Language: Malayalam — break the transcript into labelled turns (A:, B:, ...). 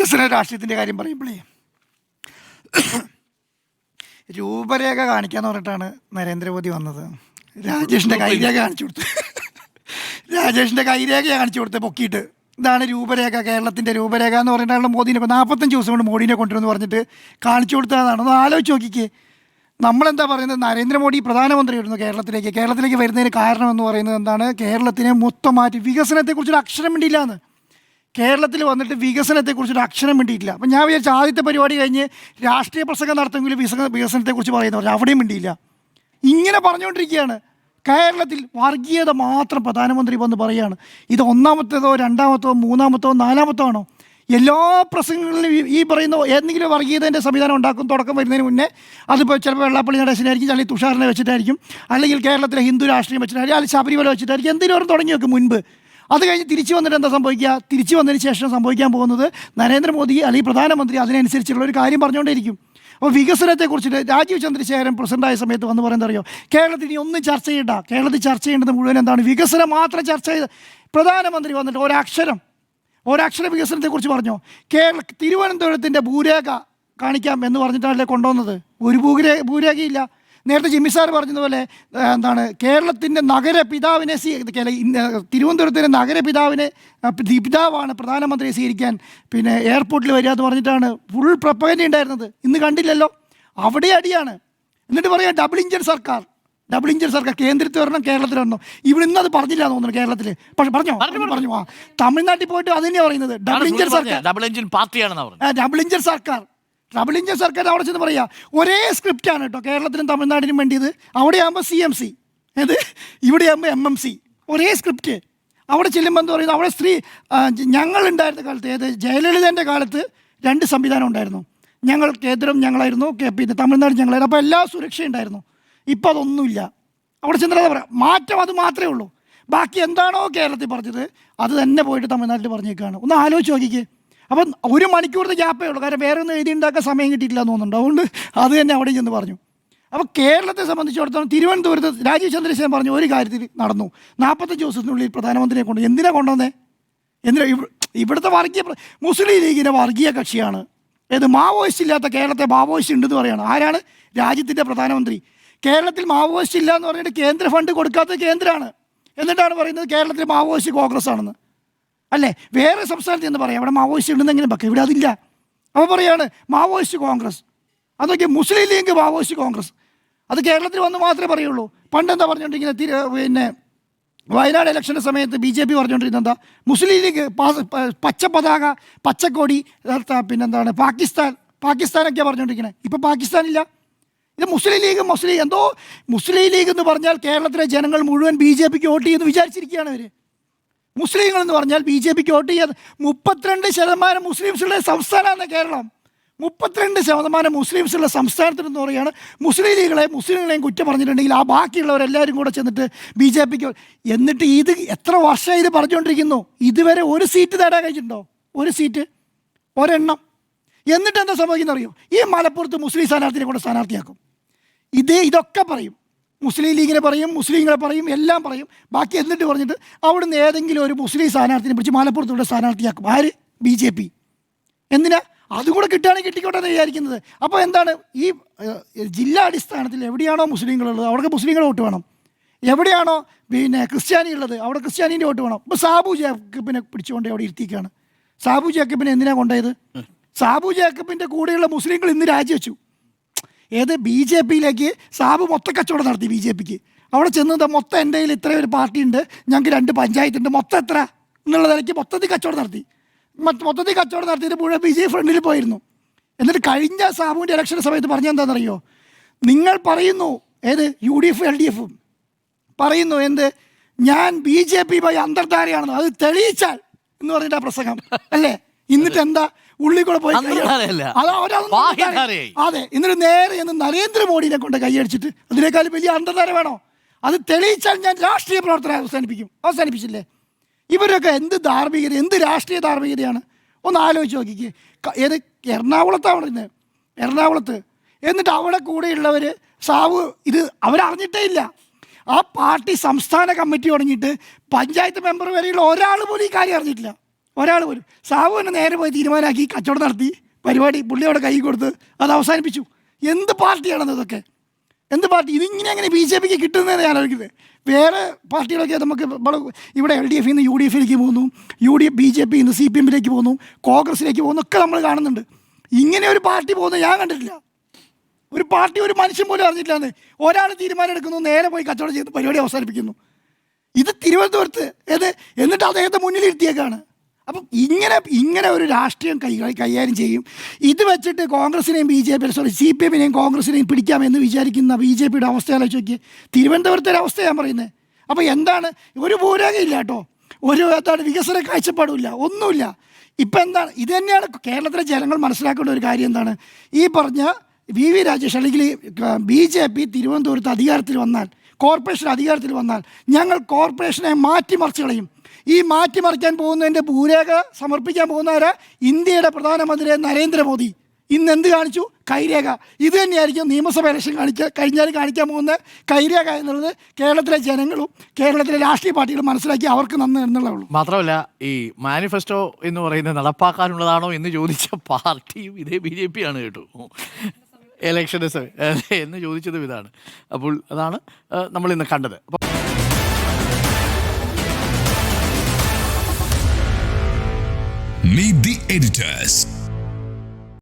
A: വികസന രാഷ്ട്രീയത്തിൻ്റെ കാര്യം പറയുമ്പോഴേ രൂപരേഖ കാണിക്കാന്ന് പറഞ്ഞിട്ടാണ് നരേന്ദ്രമോദി വന്നത്. രാജേഷിൻ്റെ കൈരേഖ കാണിച്ചു കൊടുത്ത് രാജേഷിൻ്റെ കൈരേഖ കാണിച്ചു കൊടുത്ത് പൊക്കിയിട്ട് ഇതാണ് രൂപരേഖ, കേരളത്തിൻ്റെ രൂപരേഖ എന്ന് പറഞ്ഞിട്ടാണ് മോദീനെ 45 ദിവസം കൊണ്ട് മോദീനെ കൊണ്ടുവരുമെന്ന് പറഞ്ഞിട്ട് കാണിച്ചു കൊടുത്തതാണ്. ഒന്ന് ആലോചിച്ച് നോക്കിക്കേ. നമ്മളെന്താ പറയുന്നത്, നരേന്ദ്രമോദി പ്രധാനമന്ത്രിയായിരുന്നു കേരളത്തിലേക്ക് വരുന്നതിന് കാരണം എന്ന് പറയുന്നത് എന്താണ്, കേരളത്തിനെ മൊത്തം മാറ്റി വികസനത്തെക്കുറിച്ചൊരു അക്ഷരം വേണ്ടിയില്ല എന്ന്. കേരളത്തിൽ വന്നിട്ട് വികസനത്തെക്കുറിച്ചൊരു അക്ഷരം വേണ്ടിയിട്ടില്ല. അപ്പം ഞാൻ വിചാരിച്ച ആദ്യത്തെ പരിപാടി കഴിഞ്ഞ് രാഷ്ട്രീയ പ്രസംഗം നടത്തുമെങ്കിലും വികസനത്തെക്കുറിച്ച് പറയുന്നവർ അവിടെയും വേണ്ടിയില്ല. ഇങ്ങനെ പറഞ്ഞുകൊണ്ടിരിക്കുകയാണ്. കേരളത്തിൽ വർഗീയത മാത്രം പ്രധാനമന്ത്രി വന്ന് പറയുകയാണ്. ഇത് ഒന്നാമത്തേതോ രണ്ടാമത്തോ മൂന്നാമത്തോ നാലാമത്തോ ആണോ? എല്ലാ പ്രസംഗങ്ങളിലും ഈ പറയുന്ന ഏതെങ്കിലും വർഗീയതേൻ്റെ സംവിധാനം ഉണ്ടാക്കും. തുടക്കം വരുന്നതിന് മുന്നേ അതിപ്പോൾ ചിലപ്പോൾ വെള്ളാപ്പള്ളി നടേശനായിരിക്കും, അല്ലെങ്കിൽ തുഷാറിനെ വെച്ചിട്ടായിരിക്കും, അല്ലെങ്കിൽ കേരളത്തിലെ ഹിന്ദു രാഷ്ട്രീയം വെച്ചിട്ടായിരിക്കും, അല്ലെങ്കിൽ ശബരിമല വെച്ചിട്ടായിരിക്കും, എന്തെങ്കിലും തുടങ്ങി വെക്കും മുൻപ്. അത് കഴിഞ്ഞ് തിരിച്ചു വന്നിട്ട് എന്താ സംഭവിക്കുക? തിരിച്ചു വന്നതിന് ശേഷം സംഭവിക്കാൻ പോകുന്നത് നരേന്ദ്രമോദി അല്ലെങ്കിൽ പ്രധാനമന്ത്രി അതിനനുസരിച്ചുള്ള ഒരു കാര്യം പറഞ്ഞുകൊണ്ടേയിരിക്കും. അപ്പോൾ വികസനത്തെക്കുറിച്ചിട്ട് രാജീവ് ചന്ദ്രശേഖരൻ പ്രസിഡൻ്റായ സമയത്ത് വന്ന് പറയുന്നത് അറിയോ, കേരളത്തിൽ ഇനി ഒന്നും ചർച്ച ചെയ്യണ്ട, കേരളത്തിൽ ചർച്ച ചെയ്യേണ്ടത് മുഴുവൻ എന്താണ്, വികസനം മാത്രം ചർച്ച ചെയ്ത്. പ്രധാനമന്ത്രി വന്നിട്ട് ഒരക്ഷരം വികസനത്തെക്കുറിച്ച് പറഞ്ഞോ? തിരുവനന്തപുരത്തിൻ്റെ ഭൂരേഖ കാണിക്കാം എന്ന് പറഞ്ഞിട്ടല്ലേ കൊണ്ടുവന്നത്. ഒരു ഭൂരേഖയില്ല. നേരത്തെ ജിമ്മി സാർ പറഞ്ഞതുപോലെ എന്താണ്, കേരളത്തിൻ്റെ നഗരപിതാവിനെ തിരുവനന്തപുരത്തിൻ്റെ നഗരപിതാവിനെ പിതാവാണ് പ്രധാനമന്ത്രിയെ സ്വീകരിക്കാൻ പിന്നെ എയർപോർട്ടിൽ വരിക എന്ന് പറഞ്ഞിട്ടാണ് ഫുൾ പ്രൊപ്പഗൻഡ ഉണ്ടായിരുന്നത്. ഇന്ന് കണ്ടില്ലല്ലോ, അവിടെ അടിയാണ്. എന്നിട്ട് പറയാം ഡബിൾ ഇഞ്ചൻ സർക്കാർ, കേന്ദ്രത്തിൽ വരണം, കേരളത്തിൽ വരണം. ഇവിടെ ഇന്നത് പറഞ്ഞില്ല എന്ന് തോന്നുന്നു കേരളത്തിൽ. പക്ഷെ പറഞ്ഞു ആ തമിഴ്നാട്ടിൽ പോയിട്ട് അത് തന്നെയാണ് പറയുന്നത്, ഡബിൾ ഇഞ്ചൻ സർക്കാർ, ഡബിൾ ഇഞ്ചൻ സർക്കാർ അവിടെ ചെന്ന് പറയുക. ഒരേ സ്ക്രിപ്റ്റാണ് കേട്ടോ കേരളത്തിനും തമിഴ്നാടിനും വേണ്ടിയത്. അവിടെ ആകുമ്പോൾ CMC, ഇവിടെ ആകുമ്പോൾ MMC, ഒരേ സ്ക്രിപ്റ്റ്. അവിടെ ചെല്ലുമ്പോൾ എന്ന് പറയുന്നത്, അവിടെ ഞങ്ങളുണ്ടായിരുന്ന കാലത്ത്, ജയലളിതൻ്റെ കാലത്ത് 2 സംവിധാനം ഉണ്ടായിരുന്നു. കേന്ദ്രം ഞങ്ങളായിരുന്നു, പിന്നെ തമിഴ്നാട് ഞങ്ങളായിരുന്നു. അപ്പോൾ എല്ലാ സുരക്ഷയുണ്ടായിരുന്നു. ഇപ്പം അതൊന്നുമില്ല. അവിടെ ചെന്നിട്ട് പറയാം, മാറ്റം അത് മാത്രമേ ഉള്ളൂ. ബാക്കി എന്താണോ കേരളത്തിൽ പറഞ്ഞത് അത് തന്നെ പോയിട്ട് തമിഴ്നാട്ടിൽ പറഞ്ഞേക്കാണ്. ഒന്ന് ആലോചിച്ച് നോക്കിക്കേ. അപ്പം 1 മണിക്കൂറിൻ്റെ ഗ്യാപ്പേ ഉള്ളൂ. കാരണം വേറെ ഒന്നും എഴുതി ഉണ്ടാക്കാൻ സമയം കിട്ടിയിട്ടില്ല എന്ന് തോന്നുന്നുണ്ട്. അതുകൊണ്ട് അത് തന്നെ അവിടെ ചെന്ന് പറഞ്ഞു. അപ്പോൾ കേരളത്തെ സംബന്ധിച്ചിടത്തോളം തിരുവനന്തപുരത്ത് രാജീവ് ചന്ദ്രശേഖരൻ പറഞ്ഞു ഒരു കാര്യത്തിൽ നടന്നു. 45 ദിവസത്തിനുള്ളിൽ പ്രധാനമന്ത്രിയെ എന്തിനാണ് കൊണ്ടുവന്നേ? ഇവിടുത്തെ മുസ്ലിം ലീഗിൻ്റെ വർഗീയ കക്ഷിയാണ്. മാവോയിസ്റ്റ് ഇല്ലാത്ത കേരളത്തെ മാവോയിസ്റ്റ് ഉണ്ടെന്ന് പറയുകയാണ്. ആരാണ്? രാജ്യത്തിൻ്റെ പ്രധാനമന്ത്രി. കേരളത്തിൽ മാവോയിസ്റ്റ് ഇല്ല എന്ന് പറഞ്ഞിട്ട് കേന്ദ്ര ഫണ്ട് കൊടുക്കാത്തത് കേന്ദ്രമാണ്. എന്നിട്ടാണ് പറയുന്നത് കേരളത്തിൽ മാവോയിസ്റ്റ് കോൺഗ്രസ് ആണെന്ന്. അല്ലേ? വേറെ സംസ്ഥാനത്ത് എന്ന് പറയാം അവിടെ മാവോയിസ്റ്റ് ഉണ്ടെന്നെങ്കിലും വെക്കാം, ഇവിടെ അതില്ല. അപ്പോൾ പറയാണ് മാവോയിസ്റ്റ് കോൺഗ്രസ്. അതൊക്കെ മുസ്ലിം ലീഗ് മാവോയിസ്റ്റ് കോൺഗ്രസ്. അത് കേരളത്തിൽ വന്ന് മാത്രമേ പറയുള്ളൂ. പണ്ടെന്താ പറഞ്ഞുകൊണ്ടിരിക്കുന്നത്, പിന്നെ വയനാട് ഇലക്ഷൻ്റെ സമയത്ത് BJP പറഞ്ഞുകൊണ്ടിരുന്നത് എന്താ, മുസ്ലിം ലീഗ് പച്ച പതാക, പച്ചക്കൊടി, പിന്നെന്താണ് പാകിസ്ഥാനൊക്കെയാണ് പറഞ്ഞുകൊണ്ടിരിക്കുന്നത്. ഇപ്പോൾ പാകിസ്ഥാനില്ല. ഇത് മുസ്ലിം ലീഗ് എന്ന് പറഞ്ഞാൽ കേരളത്തിലെ ജനങ്ങൾ മുഴുവൻ BJPക്ക് വോട്ട് ചെയ്യുമെന്ന് വിചാരിച്ചിരിക്കുകയാണ് അവർ. മുസ്ലിങ്ങൾ എന്ന് പറഞ്ഞാൽ BJPക്ക് വോട്ട് ചെയ്യാൻ 32% മുസ്ലിംസുള്ള സംസ്ഥാനമാണ് കേരളം. 32% മുസ്ലിംസുള്ള സംസ്ഥാനത്തിനെന്ന് പറയുകയാണ്. മുസ്ലിങ്ങളെയും കുറ്റം പറഞ്ഞിട്ടുണ്ടെങ്കിൽ ആ ബാക്കിയുള്ളവരെല്ലാവരും കൂടെ ചെന്നിട്ട് BJPക്ക്. എന്നിട്ട് ഇത് എത്ര വർഷമായി ഇത് പറഞ്ഞുകൊണ്ടിരിക്കുന്നു. ഇതുവരെ ഒരു സീറ്റ് നേടാൻ കഴിഞ്ഞിട്ടുണ്ടോ? ഒരു സീറ്റ്, ഒരെണ്ണം. എന്നിട്ട് എന്താ സംഭവിക്കുന്നത് അറിയോ? ഈ മലപ്പുറത്ത് മുസ്ലിം സ്ഥാനാർത്ഥിനെ കൂടെ സ്ഥാനാർത്ഥിയാക്കും. ഇതൊക്കെ പറയും, മുസ്ലിം ലീഗിനെ പറയും, മുസ്ലിങ്ങളെ പറയും, എല്ലാം പറയും. ബാക്കി എന്നിട്ട് പറഞ്ഞിട്ട് അവിടുന്ന് ഏതെങ്കിലും ഒരു മുസ്ലിം സ്ഥാനാർത്ഥിനെ പിടിച്ച് മലപ്പുറത്തൂടെ സ്ഥാനാർത്ഥിയാക്കും. ആര്? BJP. എന്തിനാ? അതുകൂടെ കിട്ടുകയാണെങ്കിൽ കിട്ടിക്കോട്ടെ എന്ന് വിചാരിക്കുന്നത്. അപ്പോൾ എന്താണ്, ഈ ജില്ലാ അടിസ്ഥാനത്തിൽ എവിടെയാണോ മുസ്ലിങ്ങളുള്ളത് അവിടെ മുസ്ലിങ്ങളെ വോട്ട് വേണം, എവിടെയാണോ പിന്നെ ക്രിസ്ത്യാനി ഉള്ളത് അവിടെ ക്രിസ്ത്യാനീൻ്റെ വോട്ട് വേണം. ഇപ്പോൾ സാബു ജേക്കബിനെ പിടിച്ചുകൊണ്ട് അവിടെ ഇരുത്തിക്കാണ്. സാബു ജേക്കബിനെ എന്തിനാണ് കൊണ്ടുപോയത്? സാബു ജേക്കബിൻ്റെ കൂടെയുള്ള മുസ്ലിങ്ങൾ ഇന്ന് രാജിവെച്ചു. BJPയിലേക്ക് സാബു മൊത്തം കച്ചവടം നടത്തി. BJPക്ക് അവിടെ ചെന്നത് മൊത്തം എൻ്റെ കയ്യിൽ ഇത്ര ഒരു പാർട്ടി ഉണ്ട്, ഞങ്ങൾക്ക് 2 പഞ്ചായത്തുണ്ട്, മൊത്തം എത്ര എന്നുള്ള നിലയ്ക്ക് മൊത്തത്തിൽ കച്ചവടം നടത്തിയിട്ട് മുഴുവൻ BJP ഫ്രണ്ടിൽ പോയിരുന്നു. എന്നിട്ട് കഴിഞ്ഞ സാബുവിൻ്റെ ഇലക്ഷൻ്റെ സമയത്ത് പറഞ്ഞാൽ എന്താണെന്നറിയോ? നിങ്ങൾ പറയുന്നു UDF LDF പറയുന്നു ഞാൻ BJPയുമായി അന്തർധാരയാണെന്ന്, അത് തെളിയിച്ചാൽ എന്ന് പറഞ്ഞിട്ട് ആ പ്രസംഗം അല്ലേ? എന്നിട്ട് എന്താ ഉള്ളിക്കൂടെ പോയി അതെ. എന്നിട്ട് നേരെ നരേന്ദ്രമോദിനെ കൊണ്ട് കൈയടിച്ചിട്ട് അതിനേക്കാളും വലിയ അന്തർധാര വേണോ? അത് തെളിയിച്ചാൽ ഞാൻ രാഷ്ട്രീയ പ്രവർത്തനം അവസാനിപ്പിച്ചില്ലേ? ഇവരൊക്കെ എന്ത് ധാർമ്മികത, എന്ത് രാഷ്ട്രീയ ധാർമ്മികതയാണ്? ഒന്ന് ആലോചിച്ച് നോക്കിക്കേ. എറണാകുളത്ത് എന്നിട്ട് അവിടെ കൂടെയുള്ളവർ സാവു ഇത് അവരറിഞ്ഞിട്ടേ ഇല്ല. ആ പാർട്ടി സംസ്ഥാന കമ്മിറ്റി തുടങ്ങിയിട്ട് പഞ്ചായത്ത് മെമ്പർ വരെയുള്ള ഒരാൾ പോലും ഈ കാര്യം അറിഞ്ഞിട്ടില്ല. ഒരാൾ പോലും. സാബു തന്നെ നേരെ പോയി തീരുമാനമാക്കി കച്ചവടം നടത്തി പരിപാടി പുള്ളി അവിടെ കൈ കൊടുത്ത് അത് അവസാനിപ്പിച്ചു. എന്ത് പാർട്ടിയാണെന്ന് ഇതൊക്കെ? എന്ത് പാർട്ടി? ഇതിങ്ങനെ അങ്ങനെ BJP കിട്ടുന്നതെന്ന് ഞാൻ ആലോചിക്കുന്നത്. വേറെ പാർട്ടികളൊക്കെ നമുക്ക് ഇവിടെ LDF നിന്ന് UDF പോകുന്നു, BJP നിന്ന് CPM പോകുന്നു, കോൺഗ്രസിലേക്ക് പോകുന്നു ഒക്കെ നമ്മൾ കാണുന്നുണ്ട്. ഇങ്ങനെ ഒരു പാർട്ടി പോകുന്നത് ഞാൻ കണ്ടിട്ടില്ല. ഒരു പാർട്ടി ഒരു മനുഷ്യൻ പോലും അറിഞ്ഞിട്ടില്ലാന്ന്. ഒരാൾ തീരുമാനം എടുക്കുന്നു, നേരെ പോയി കച്ചവടം ചെയ്ത് പരിപാടി അവസാനിപ്പിക്കുന്നു. ഇത് തിരുവനന്തപുരത്ത് എന്നിട്ട് അദ്ദേഹത്തെ മുന്നിലിരുത്തിയേക്കാണ്. അപ്പം ഇങ്ങനെ ഒരു രാഷ്ട്രീയം കൈകാര്യം ചെയ്യും. ഇത് വെച്ചിട്ട് കോൺഗ്രസിനെയും CPM കോൺഗ്രസിനെയും പിടിക്കാമെന്ന് വിചാരിക്കുന്ന BJPയുടെ അവസ്ഥ ആലോചിച്ച് നോക്കി. തിരുവനന്തപുരത്തെ ഒരു അവസ്ഥ ഞാൻ പറയുന്നത്. അപ്പോൾ എന്താണ്? ഒരു ഭൂരേഖയില്ല കേട്ടോ, എന്താണ് വികസന കാഴ്ചപ്പാടുമില്ല, ഒന്നുമില്ല. ഇപ്പം എന്താണ്? ഇത് തന്നെയാണ് കേരളത്തിലെ ജനങ്ങൾ മനസ്സിലാക്കേണ്ട ഒരു കാര്യം. എന്താണ് ഈ പറഞ്ഞ VV രാജേഷ് അല്ലെങ്കിൽ BJP തിരുവനന്തപുരത്ത് അധികാരത്തിൽ വന്നാൽ, കോർപ്പറേഷൻ അധികാരത്തിൽ വന്നാൽ ഞങ്ങൾ കോർപ്പറേഷനെ മാറ്റിമറിച്ച് കളയും. ഈ മാറ്റിമറിക്കാൻ പോകുന്നതിൻ്റെ ഭൂരേഖ സമർപ്പിക്കാൻ പോകുന്നവരെ ഇന്ത്യയുടെ പ്രധാനമന്ത്രി നരേന്ദ്രമോദി ഇന്ന് എന്ത് കാണിച്ചു? കൈരേഖ. ഇത് തന്നെയായിരിക്കും നിയമസഭ ഇലക്ഷൻ കഴിഞ്ഞാൽ കാണിക്കാൻ പോകുന്ന കൈരേഖ എന്നുള്ളത് കേരളത്തിലെ ജനങ്ങളും കേരളത്തിലെ രാഷ്ട്രീയ പാർട്ടികളും മനസ്സിലാക്കി അവർക്ക് നന്ന് എന്നുള്ളൂ.
B: മാത്രമല്ല ഈ മാനിഫെസ്റ്റോ എന്ന് പറയുന്നത് നടപ്പാക്കാനുള്ളതാണോ എന്ന് ചോദിച്ച പാർട്ടിയും ഇതേ BJP ആണ് കേട്ടോ. ഇലക്ഷന് എന്ന് ചോദിച്ചതും ഇതാണ്. അപ്പോൾ അതാണ് നമ്മൾ ഇന്ന് കണ്ടത്.
C: Meet the editors.